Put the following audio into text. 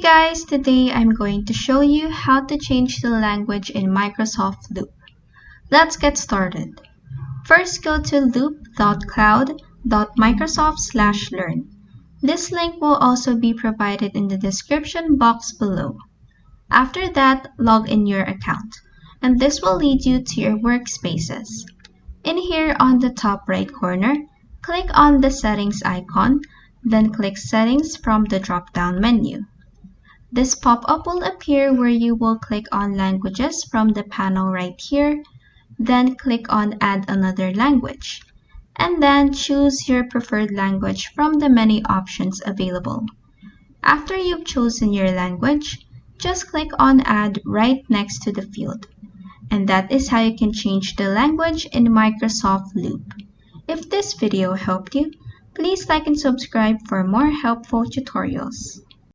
Hey guys, today I'm going to show you how to change the language in Microsoft Loop. Let's get started. First, go to loop.cloud.microsoft/learn. This link will also be provided in the description box below. After that, log in your account, and this will lead you to your workspaces. In here on the top right corner, click on the settings icon, then click settings from the drop-down menu. This pop-up will appear where you will click on languages from the panel right here, then click on add another language, and then choose your preferred language from the many options available. After you've chosen your language, just click on add right next to the field. And that is how you can change the language in Microsoft Loop. If this video helped you, please like and subscribe for more helpful tutorials.